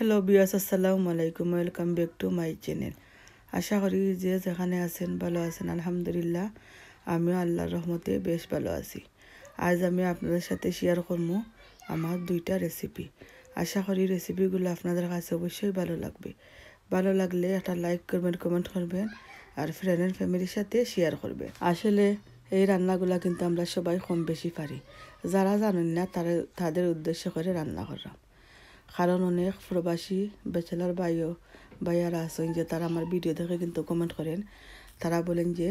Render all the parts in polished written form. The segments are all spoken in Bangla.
হ্যালো বিয়াস, আসসালামু আলাইকুম। Welcome back to my channel. আশা করি যে যেখানে আছেন ভালো আছেন। আলহামদুলিল্লাহ আমিও আল্লাহর রহমতে বেশ ভালো আছি। আজ আমি আপনাদের সাথে শেয়ার করবো আমার দুইটা রেসিপি। আশা করি রেসিপিগুলো আপনাদের কাছে অবশ্যই ভালো লাগবে। ভালো লাগলে একটা লাইক করবেন, কমেন্ট করবেন আর ফ্রেন্ড অ্যান্ড ফ্যামিলির সাথে শেয়ার করবেন। আসলে এই রান্নাগুলো কিন্তু আমরা সবাই কম বেশি পারি। যারা জানেন না তাদের উদ্দেশ্য করে রান্না করলাম। কারণ অনেক প্রবাসী ব্যাচেলার ভাইয়ারা আছেন যে তারা আমার ভিডিও দেখে কিন্তু কমেন্ট করেন। তারা বলেন যে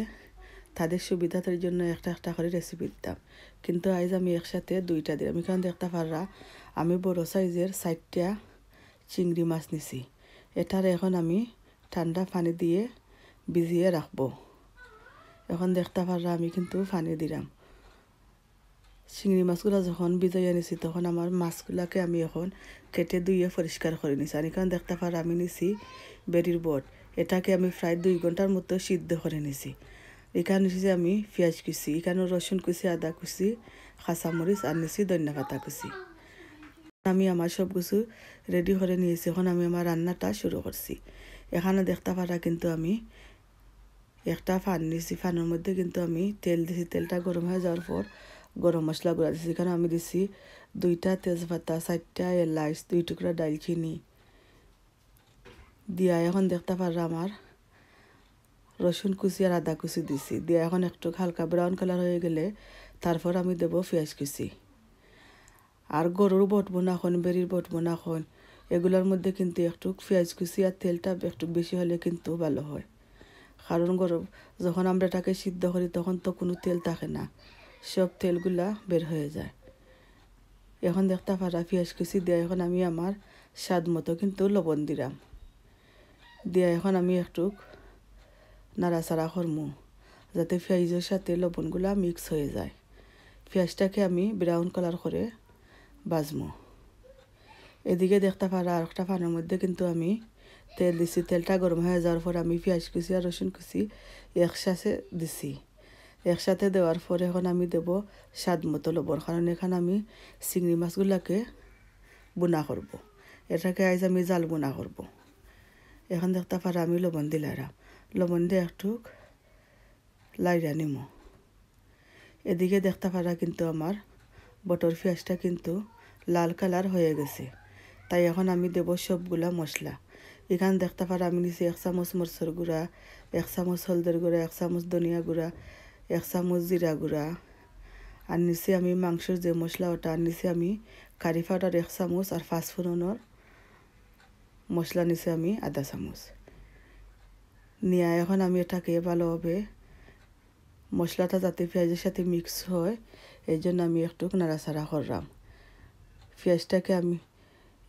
তাদের সুবিধার জন্য একটা একটা করে রেসিপি দিতাম, কিন্তু আজ আমি একসাথে দুইটা দিলাম। এখানে দেখতে পাররা আমি বড় সাইজের 4টা চিংড়ি মাছ নিছি। এটার এখন আমি ঠান্ডা পানি দিয়ে ভিজিয়ে রাখবো। এখন দেখতে পাররা আমি কিন্তু পানি দিলাম। চিংড়ি মাছগুলো যখন ভিজাইয়া নিছি তখন আমার মাছগুলাকে আমি এখন কেটে ধুয়ে পরিষ্কার করে নিছি। আর এখানে দেখতে পারা আমি নিছি বেরির বট। এটাকে আমি প্রায় 2 ঘন্টার মতো সিদ্ধ করে নিছি। এখানে নিছি আমি পেঁয়াজ কুচি, এখানে রসুন কুচি, আদা কুচি, কাঁচামরিচ আর নিছি ধনিয়া পাতা কুচি। আমি আমার সব কিছু রেডি করে নিয়েছি। এখন আমি আমার রান্নাটা শুরু করছি। এখানে দেখতে পারা কিন্তু আমি একটা ফান নিছি। ফানের মধ্যে কিন্তু আমি তেল দিছি। তেলটা গরম হয়ে যাওয়ার পর গরম মশলা গুঁড়া দিছি। এখানে আমি দিছি 2টা তেজপাতা, 4টা এলাচ, 2 টুকরা দালচিনি দিয়া এখন দেখতে পাররা আমার রসুন কুচি আর আদা কুচি দিছি। দিয়া এখন একটু হালকা ব্রাউন কালার হয়ে গেলে তারপর আমি দেবো পেঁয়াজ কুচি। আর গরুর বটবো না খন, বেরির বটবো না খন, এগুলোর মধ্যে কিন্তু একটু পেঁয়াজ কুচি আর তেলটা একটু বেশি হলে কিন্তু ভালো হয়। কারণ যখন আমরা এটাকে সিদ্ধ করি তখন তো কোনো তেল থাকে না, সব তেলগুলা বের হয়ে যায়। এখন দেখতে পারা পেঁয়াজ কুচি দিয়ে এখন আমি আমার স্বাদ মতো কিন্তু লবণ দিলাম। দিয়ে এখন আমি একটু নাড়াচাড়া করমু যাতে পেঁয়াজের সাথে লবণগুলা মিক্স হয়ে যায়। পেঁয়াজটাকে আমি ব্রাউন কালার করে ভাজমু। এদিকে দেখতে পারা আর একটা পানের মধ্যে কিন্তু আমি তেল দিছি। তেলটা গরম হয়ে যাওয়ার পর আমি পেঁয়াজ কুচি আর রসুন কুচি একসাথে দিছি। একসাথে দেওয়ার পরে এখন আমি দেব স্বাদ মতো লবণ। কারণ এখানে আমি চিংড়ি মাছগুলোকে বুনা করব। এটাকে আজ আমি জাল বুনা করব। এখন দেখতে পারা আমি লবণ দিলাম। লবণ দিয়ে একটু লাইরা নিমো। এদিকে দেখতে পারা কিন্তু আমার বটর পেঁয়াজটা কিন্তু লাল কালার হয়ে গেছে। তাই এখন আমি দেব সবগুলা মশলা। এখানে দেখতে পারা আমি নিছি 1 চামচ মরিচের গুঁড়া, 1 চামচ হলদের গুঁড়া, 1 চামচ ধনিয়া গুঁড়া, 1 চামচ জিরা গুঁড়া, আর নিচে আমি মাংসের যে মশলা ওটা আর নিচে আমি কারি পাউডার 1 চামচ আর পাঁচফোড়নের মশলা নিচে আমি আধা চামচ নিয়ে এখন আমি এটাকে ভালোভাবে মশলাটা যাতে পেঁয়াজের সাথে মিক্স হয় এই জন্য আমি একটু নাড়াচাড়া করলাম। পেঁয়াজটাকে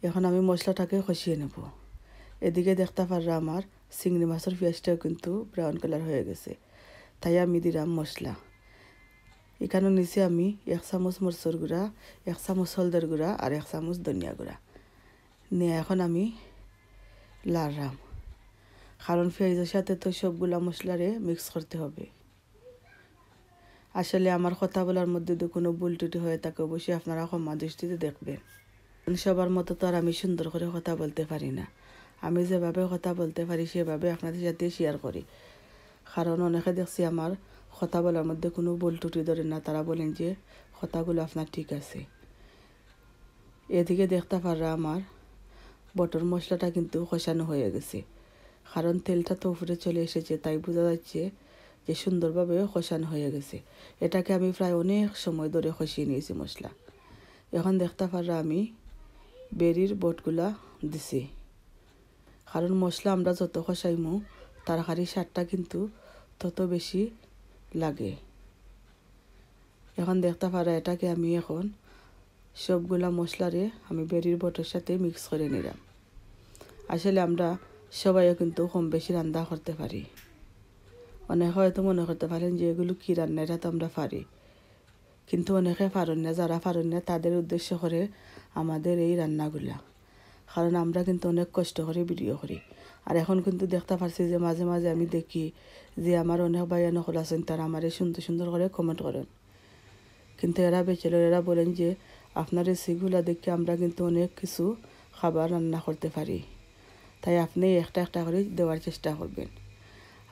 এখন আমি মশলাটাকে কষিয়ে নেব। এদিকে দেখতে পাররা আমার চিংড়ি মাছের পেঁয়াজটাও কিন্তু ব্রাউন কালার হয়ে গেছে। তাই আমি দিলাম মশলা। এখানে নিচে আমি 1 চামচ মরিচের গুঁড়া, 1 চামচ হলদের গুঁড়া আর 1 চামচ ধনিয়া গুঁড়া নিয়ে এখন আমি লাড়লাম। কারণ পেঁয়াজের সাথে তো সবগুলা মশলারে মিক্স করতে হবে। আসলে আমার কথা বলার মধ্যে যদি কোনো ভুল ত্রুটি হয়ে থাকে অবশ্যই আপনারা ক্ষমা দৃষ্টিতে দেখবেন। সবার মতো তো আর আমি সুন্দর করে কথা বলতে পারি না। আমি যেভাবে কথা বলতে পারি সেভাবে আপনাদের সাথে শেয়ার করি। কারণ অনেকে দেখছি আমার কথা বলার মধ্যে কোনো ভুল ত্রুটি ধরে না, তারা বলেন যে কথাগুলো আপনার ঠিক আছে। এদিকে দেখতে পাররা আমার বটর মশলাটা কিন্তু কষানো হয়ে গেছে। কারণ তেলটা তো উপরে চলে এসেছে, তাই বোঝা যাচ্ছে যে সুন্দরভাবে কষানো হয়ে গেছে। এটাকে আমি প্রায় অনেক সময় ধরে কষিয়ে নিয়েছি মশলা। এখন দেখতে পাররা আমি বেরির বটগুলা দিছি। কারণ মশলা আমরা যত কষাইমু তরকারির স্বাদটা কিন্তু তত বেশি লাগে। এখন দেখতে পারা এটাকে আমি এখন সবগুলা মশলারে আমি বেরির বটের সাথে মিক্স করে নিলাম। আসলে আমরা সবাইও কিন্তু কম বেশি রান্না করতে পারি। অনেকে হয়তো মনে করতে পারেন যে এগুলো কী রান্না, এটা তো আমরা পারি, কিন্তু অনেকে পারেন না। যারা পারেন না তাদের উদ্দেশ্য করে আমাদের এই রান্নাগুলা। কারণ আমরা কিন্তু অনেক কষ্ট করে ভিডিও করি। আর এখন কিন্তু দেখতে পাচ্ছি যে মাঝে মাঝে আমি দেখি যে আমার অনেক ভাইয়া নকল আছেন, তারা আমার সুন্দর সুন্দর করে কমেন্ট করেন। কিন্তু এরা বেচেলর, এরা বলেন যে আপনার রেসিপিগুলো দেখে আমরা কিন্তু অনেক কিছু খাবার রান্না করতে পারি। তাই আপনি একটা একটা করে দেওয়ার চেষ্টা করবেন।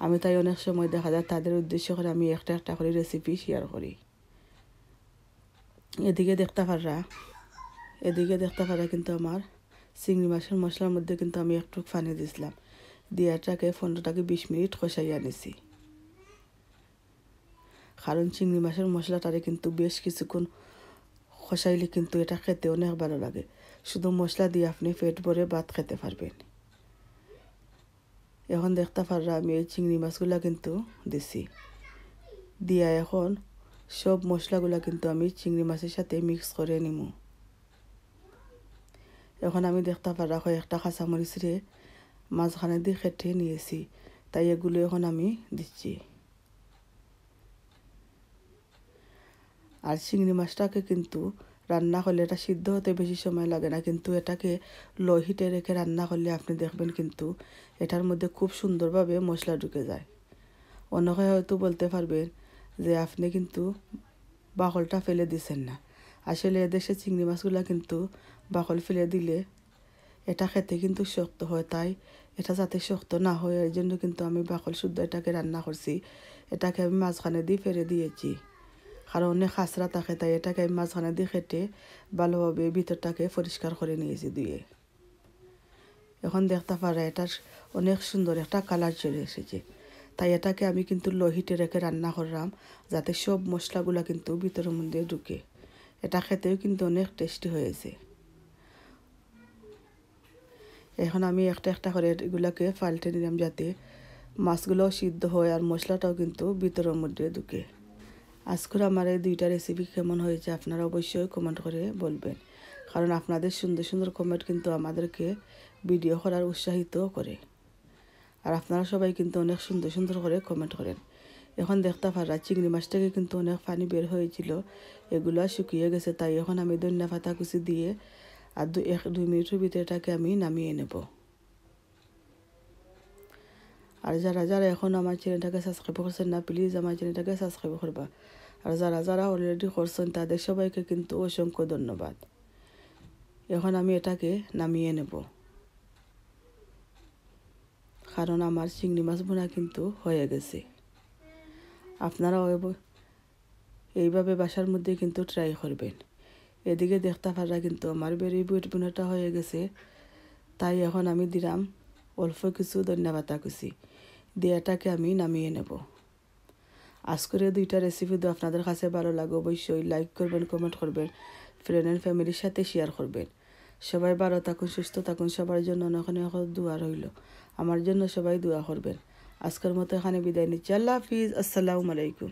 আমি তাই অনেক সময় দেখা যায় তাদের উদ্দেশ্য করে আমি একটা একটা করে রেসিপি শেয়ার করি। এদিকে দেখতে পারা কিন্তু আমার চিংড়ি মাছের মশলার মধ্যে কিন্তু আমি একটু পানি দিয়েছিলাম, দিয়ে এটাকে 15 থেকে 20 মিনিট কষাইয়া নিছি। কারণ চিংড়ি মাছের মশলাটারে কিন্তু বেশ কিছুক্ষণ কষাইলে কিন্তু এটা খেতে অনেক ভালো লাগে। শুধু মশলা দিয়ে আপনি পেট ভরে ভাত খেতে পারবেন। এখন দেখতে পাররা আমি এই চিংড়ি মাছগুলা কিন্তু দিছি, দিয়া এখন সব মশলাগুলা কিন্তু আমি চিংড়ি মাছের সাথে মিক্স করে নিব। এখন আমি দেখতে পারা কয়েকটা কাঁচামরিচ রে মাঝখানে দিয়ে কেটে নিয়েছি, তাই এগুলো এখন আমি দিচ্ছি। আর চিংড়ি মাছটাকে কিন্তু রান্না করলে এটা সিদ্ধ হতে বেশি সময় লাগে না, কিন্তু এটাকে লো হিটে রেখে রান্না করলে আপনি দেখবেন কিন্তু এটার মধ্যে খুব সুন্দরভাবে মশলা ঢুকে যায়। অনেকে হয়তো বলতে পারবেন যে আপনি কিন্তু বাকলটা ফেলে দিছেন না। আসলে এদেশে চিংড়ি মাছগুলো কিন্তু বাকল ফেলে দিলে এটা খেতে কিন্তু শক্ত হয়, তাই এটা যাতে শক্ত না হয় এর জন্য কিন্তু আমি বাকল শুদ্ধ এটাকে রান্না করছি। এটাকে আমি মাঝখানে দিয়ে ফেলে দিয়েছি, কারণ অনেক খাসরা থাকে, তাই এটাকে আমি মাঝখানে দিয়ে কেটে ভালোভাবে ভিতরটাকে পরিষ্কার করে নিয়েছি ধুয়ে। এখন দেখতে পারা এটার অনেক সুন্দর একটা কালার চলে এসেছে, তাই এটাকে আমি কিন্তু লো হিটে রেখে রান্না করলাম যাতে সব মশলাগুলো কিন্তু ভিতরের মধ্যে ঢুকে। এটা খেতেও কিন্তু অনেক টেস্টি হয়েছে। এখন আমি একটা একটা করে এগুলাকে পাল্টে নিলাম যাতে মাছগুলোও সিদ্ধ হয় আর মশলাটাও কিন্তু ভিতরের মধ্যে ঢুকে। আজকের আমার এই দুইটা রেসিপি কেমন হয়েছে আপনারা অবশ্যই কমেন্ট করে বলবেন, কারণ আপনাদের সুন্দর সুন্দর কমেন্ট কিন্তু আমাদেরকে ভিডিও করার উৎসাহিত করে। আর আপনারা সবাই কিন্তু অনেক সুন্দর সুন্দর করে কমেন্ট করেন। এখন দেখতে পারা চিংড়ি মাছ থেকে কিন্তু অনেক পানি বের হয়েছিল, এগুলো শুকিয়ে গেছে, তাই এখন আমি ধনিয়া পাতা কুচি দিয়ে আর 1-2 মিনিটের ভিতরে এটাকে আমি নামিয়ে নেব। আর যারা যারা এখন আমার চ্যানেলটাকে সাবস্ক্রাইব করছেন না, প্লিজ আমার চ্যানেলটাকে সাবস্ক্রাইব করবা। আর যারা যারা অলরেডি করছেন তাদের সবাইকে কিন্তু অসংখ্য ধন্যবাদ। এখন আমি এটাকে নামিয়ে নেব, কারণ আমার চিংড়ি মাছ ভুনা কিন্তু হয়ে গেছে। আপনারাও এইভাবে বাসার মধ্যে কিন্তু ট্রাই করবেন। এদিকে দেখতে পারা কিন্তু আমার বেরি বুট ভুনাটা হয়ে গেছে, তাই এখন আমি দিলাম অল্প কিছু ধনিয়া পাতা কুচি দিয়ে এটাকে আমি নামিয়ে নেব। আজকের এই দুইটা রেসিপি তো আপনাদের কাছে ভালো লাগে অবশ্যই লাইক করবেন, কমেন্ট করবেন, ফ্রেন্ড অ্যান্ড ফ্যামিলির সাথে শেয়ার করবেন। সবাই ভালো থাকুন, সুস্থ থাকুন, সবার জন্য অনেক অনেক দোয়া রইল। আমার জন্য সবাই দোয়া করবেন। আজকের মতো এখানে বিদায় নিচ্ছি। আল্লাহ হাফিজ, আসসালামু আলাইকুম।